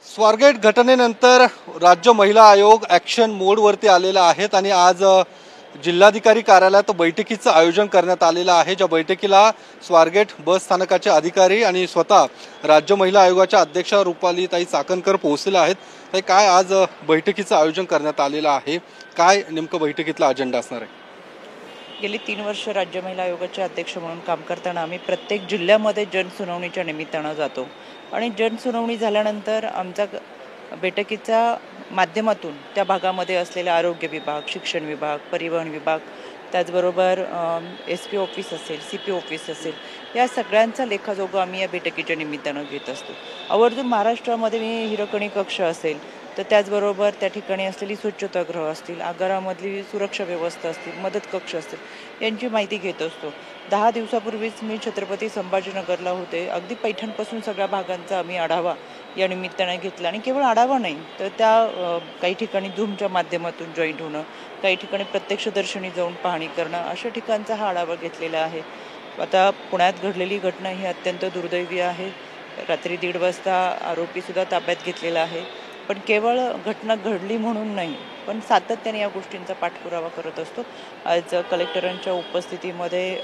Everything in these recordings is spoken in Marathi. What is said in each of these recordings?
स्वारगेट घटनेनंतर राज्य महिला आयोग ॲक्शन मोडवरती आलेला आहेत आणि आज जिल्हाधिकारी कार्यालयात बैठकीचं आयोजन करण्यात आलेलं आहे। ज्या बैठकीला स्वारगेट बस स्थानकाचे अधिकारी आणि स्वतः राज्य महिला आयोगाच्या अध्यक्षा रुपालीताई चाकणकर पोहोचलेल्या आहेत। तर काय आज बैठकीचं आयोजन करण्यात आलेलं आहे, काय नेमकं बैठकीतला अजेंडा असणार आहे? गेली 3 वर्ष राज्य महिला आयोगाचे अध्यक्ष म्हणून काम करताना आम्ही प्रत्येक जिल्ह्यामध्ये जनसुनावणीच्या निमित्तानं जातो आणि जनसुनावणी झाल्यानंतर आमचा बैठकीच्या माध्यमातून त्या भागामध्ये असलेले आरोग्य विभाग, शिक्षण विभाग, परिवहन विभाग, त्याचबरोबर SP ऑफिस असेल, CP ऑफिस असेल, या सगळ्यांचा लेखाजोखा आम्ही या बैठकीच्या निमित्तानं घेत असतो। आवर्जून महाराष्ट्रामध्ये हिरकणी कक्ष असेल, तर त्याचबरोबर त्या ठिकाणी असलेली स्वच्छतागृह असतील, आगारामधली सुरक्षा व्यवस्था असतील, मदत कक्ष असतील, यांची माहिती घेत असतो। 10 दिवसापूर्वीच मी छत्रपती संभाजीनगरला होते। अगदी पैठणपासून सगळ्या भागांचा आम्ही आढावा या निमित्ताने घेतला आणि केवळ आढावा नाही, तर त्या काही ठिकाणी झूमच्या माध्यमातून जॉईंट होणं, काही ठिकाणी प्रत्यक्षदर्शनी जाऊन पाहणी करणं, अशा ठिकाणचा हा आढावा घेतलेला आहे। आता पुण्यात घडलेली घटना ही अत्यंत दुर्दैवी आहे। रात्री 1:30 वाजता आरोपीसुद्धा ताब्यात घेतलेला आहे। पण केवळ घटना घडली म्हणून नाही, पण सातत्याने या गोष्टींचा पाठपुरावा करत असतो। आज कलेक्टरांच्या उपस्थितीमध्ये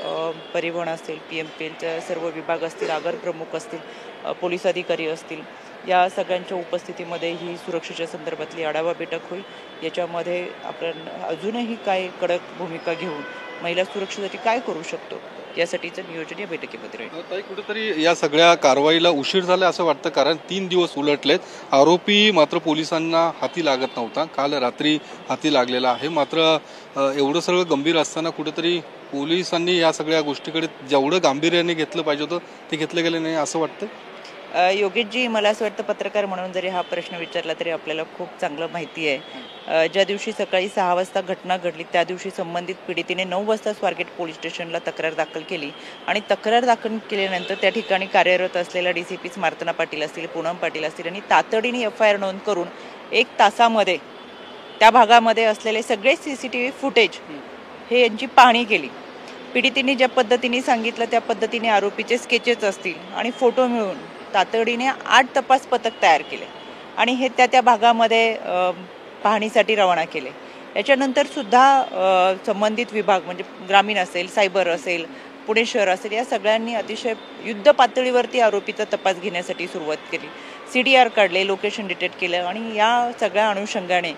परिवहन असेल, PMPLचे सर्व विभाग असतील, आगार प्रमुख असतील, पोलीस अधिकारी असतील, या सगळ्यांच्या उपस्थितीमध्ये ही सुरक्षेच्या संदर्भातली आढावा बैठक होईल। याच्यामध्ये आपण अजूनही काय कडक भूमिका घेऊन महिला सुरक्षेसाठी काय करू शकतो यासाठीचं नियोजन या बैठकीमध्ये राहील। ताई, कुठेतरी या सगळ्या कारवाईला उशीर झाला असं वाटतं, कारण 3 दिवस उलटलेत, आरोपी मात्र पोलिसांना हाती लागत नव्हता, काल रात्री हाती लागलेला आहे। मात्र एवढं सगळं गंभीर असताना कुठेतरी पोलिसांनी या सगळ्या गोष्टीकडे जेवढं गांभीर्याने घेतलं पाहिजे होतं ते घेतलं गेलं नाही असं वाटतं। योगेशजी, मला असं वाटतं पत्रकार म्हणून जरी हा प्रश्न विचारला तरी आपल्याला खूप चांगलं माहिती आहे। ज्या दिवशी सकाळी 6 वाजता घटना घडली त्या दिवशी संबंधित पीडितेने 9 वाजता स्वारगेट पोलीस स्टेशनला तक्रार दाखल केली आणि तक्रार दाखल केल्यानंतर त्या ठिकाणी कार्यरत असलेल्या DCP मार्तना पाटील असतील, पूनम पाटील असतील आणि तातडीने FIR नोंद करून 1 तासामध्ये त्या भागामध्ये असलेले सगळे CCTV फुटेज हे यांची पाहणी केली। पीडितेने ज्या पद्धतीने सांगितलं त्या पद्धतीने आरोपीचे स्केचेस असतील आणि फोटो मिळून तातडीने 8 तपास पथक तयार केले आणि हे त्या भागामध्ये पाहणीसाठी रवाना केले। याच्यानंतर सुद्धा संबंधित विभाग म्हणजे ग्रामीण असेल, सायबर असेल, पुणे शहर असेल, या सगळ्यांनी अतिशय युद्ध पातळीवरती आरोपीचा तपास घेण्यासाठी सुरुवात केली। CDR काढले, लोकेशन डिटेक्ट केलं आणि या सगळ्या अनुषंगाने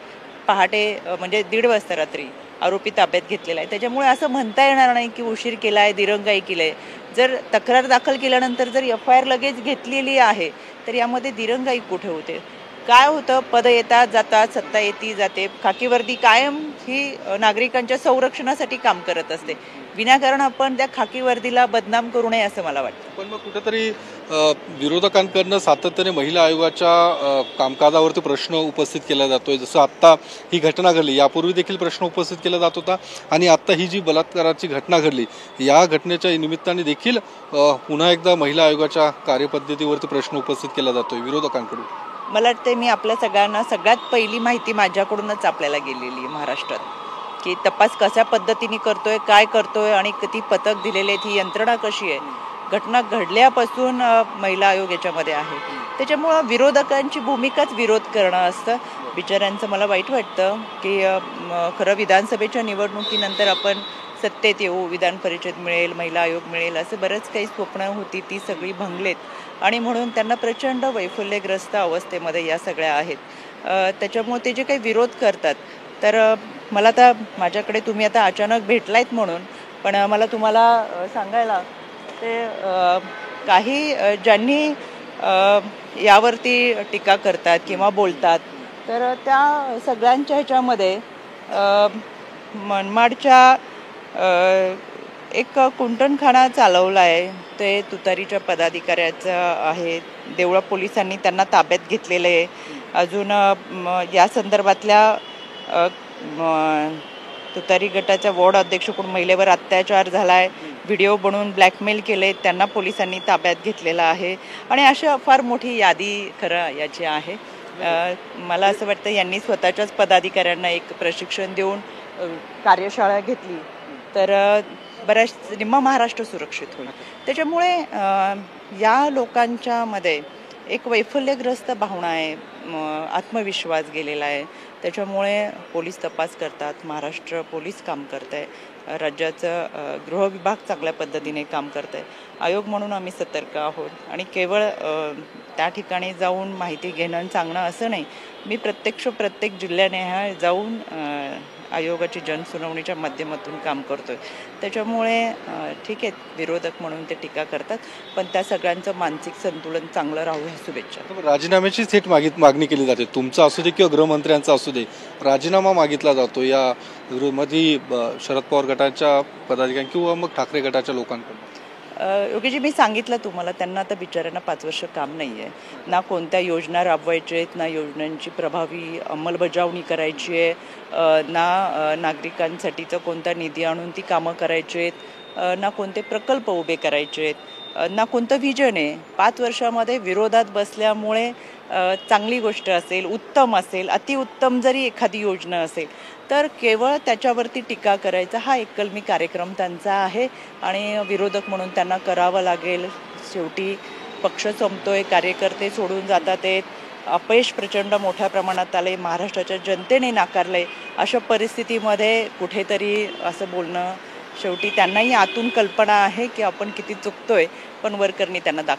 पहाटे म्हणजे 1:30 वाजता रात्री आरोपी ताब्यात घेतलेला आहे। त्याच्यामुळे असं म्हणता येणार नाही की उशीर केला आहे, दिरंगाई केली आहे। जर तक्रार दाखल केल्यानंतर जर FIR लगेच घेतलेली आहे तर यामध्ये दिरंगाई कुठे होते? काय होतं, पद येतात जातात, सत्ता येती जाते, खाकी वर्दी कायम ही नागरिकांच्या संरक्षणासाठी काम करत असते। विनाकारण आपण त्या खाकी वर्दीला बदनाम करू नये असं मला वाटतं। पण मग कुठेतरी विरोधकांकडनं सातत्याने महिला आयोगाच्या कामकाजावरती प्रश्न उपस्थित केला जातोय। जसं आत्ता ही घटना घडली, यापूर्वी देखील प्रश्न उपस्थित केला जात होता आणि आत्ता ही जी बलात्काराची घटना घडली या घटनेच्या निमित्ताने देखील पुन्हा एकदा महिला आयोगाच्या कार्यपद्धतीवरती प्रश्न उपस्थित केला जातोय विरोधकांकडून। मला वाटतं मी आपल्या सगळ्यांना सगळ्यात पहिली माहिती माझ्याकडूनच आपल्याला गेलेली आहे महाराष्ट्रात, की तपास कशा पद्धतीने करतोय, काय करतोय आणि किती पथक दिलेले आहेत, ही यंत्रणा कशी आहे। घटना घडल्यापासून महिला आयोग याच्यामध्ये आहे। त्याच्यामुळं विरोधकांची भूमिकाच विरोध करणं असतं। बिचाऱ्यांचं मला वाईट वाटतं की खरं विधानसभेच्या निवडणुकीनंतर आपण सत्तेत येऊ, विधान परिषद मिळेल, महिला आयोग मिळेल, असं बरंच काही स्वप्न होती, ती सगळी भंगलेत आणि म्हणून त्यांना प्रचंड वैफल्यग्रस्त अवस्थेमध्ये या सगळ्या आहेत। त्याच्यामुळे ते जे काही विरोध करतात, तर मला आता माझ्याकडे तुम्ही आता अचानक भेटलायत म्हणून, पण मला तुम्हाला सांगायला ते काही ज्यांनी यावरती टीका करतात किंवा बोलतात, तर त्या सगळ्यांच्या ह्याच्यामध्ये मनमाडच्या एक कुंटणखाना चालवला आहे, ते तुतारीच्या पदाधिकाऱ्याचं आहे। देवळा पोलिसांनी त्यांना ताब्यात घेतलेलं आहे। अजून या संदर्भातल्या तुतारी गटाच्या वॉर्ड अध्यक्षकडून महिलेवर अत्याचार झाला आहे, व्हिडिओ बनवून ब्लॅकमेल केले, त्यांना पोलिसांनी ताब्यात घेतलेलं आहे आणि अशा फार मोठी यादी खरं याची आहे। मला असं वाटतं यांनी स्वतःच्याच पदाधिकाऱ्यांना एक प्रशिक्षण देऊन कार्यशाळा घेतली तर बऱ्याच निम्मा महाराष्ट्र सुरक्षित होईल। त्याच्यामुळे या लोकांच्या मध्ये एक वैफल्यग्रस्त भावना आहे, आत्मविश्वास गेलेला आहे. त्याच्यामुळे पोलीस तपास करतात, महाराष्ट्र पोलीस काम करत आहे, राज्याचं गृह विभाग चांगल्या पद्धतीने काम करत आहे. आयोग म्हणून आम्ही सतर्क आहोत आणि केवळ त्या ठिकाणी जाऊन माहिती घेणं आणि सांगणं असं नाही. मी प्रत्येक जिल्ह्याने जाऊन आयोगाची जनसुनावणीच्या माध्यमातून काम करतोय. त्याच्यामुळे ठीक आहे, विरोधक म्हणून ते टीका करतात, पण त्या सगळ्यांचं मानसिक संतुलन चांगलं राहू ह्या शुभेच्छा. राजीनाम्याची थेट मागणी केली जाते, तुमचा असू दे किंवा गृहमंत्र्यांचा असू दे, राजीनामा मागितला जातो या मध्ये शरद पवार गटाच्या पदाधिकारी किंवा मग ठाकरे गटाच्या लोकांकडून. योगीजी, मी सांगितलं तुम्हाला, त्यांना आता बिचाऱ्यांना 5 वर्ष काम नाही आहे. ना कोणत्या योजना राबवायच्या आहेत, ना योजनांची प्रभावी अंमलबजावणी करायची आहे, ना नागरिकांसाठीचं कोणता निधी आणून ती कामं करायची आहेत, ना कोणते प्रकल्प उभे करायचे आहेत, ना कोणतं व्हिजन आहे. 5 वर्षामध्ये विरोधात बसल्यामुळे चांगली गोष्ट असेल, उत्तम असेल, अतिउत्तम जरी एखादी योजना असेल तर केवळ त्याच्यावरती टीका करायचा हा एककलमी कार्यक्रम त्यांचा आहे आणि विरोधक म्हणून त्यांना करावं लागेल. शेवटी पक्ष संपतोय, कार्यकर्ते सोडून जातात आहेत, अपयश प्रचंड मोठ्या प्रमाणात आले, महाराष्ट्राच्या जनतेने नाकारले. अशा परिस्थितीमध्ये कुठेतरी असं बोलणं, शेवटी त्यांनाही आतून कल्पना आहे की आपण किती चुकतोय, पण वरकरणी त्यांना दाखव.